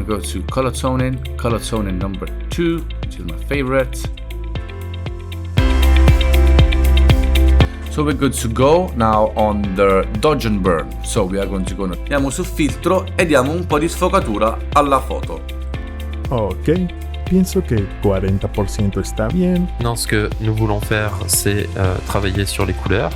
go to color toning number 2, which is my favorite. So we're good to go now on the dodge and burn. So we are going to go, andiamo su filtro e diamo un po' di sfocatura alla foto. Ok, pienso que 40% está bien. Non, ce que nous voulons faire, c'est travailler sur les couleurs.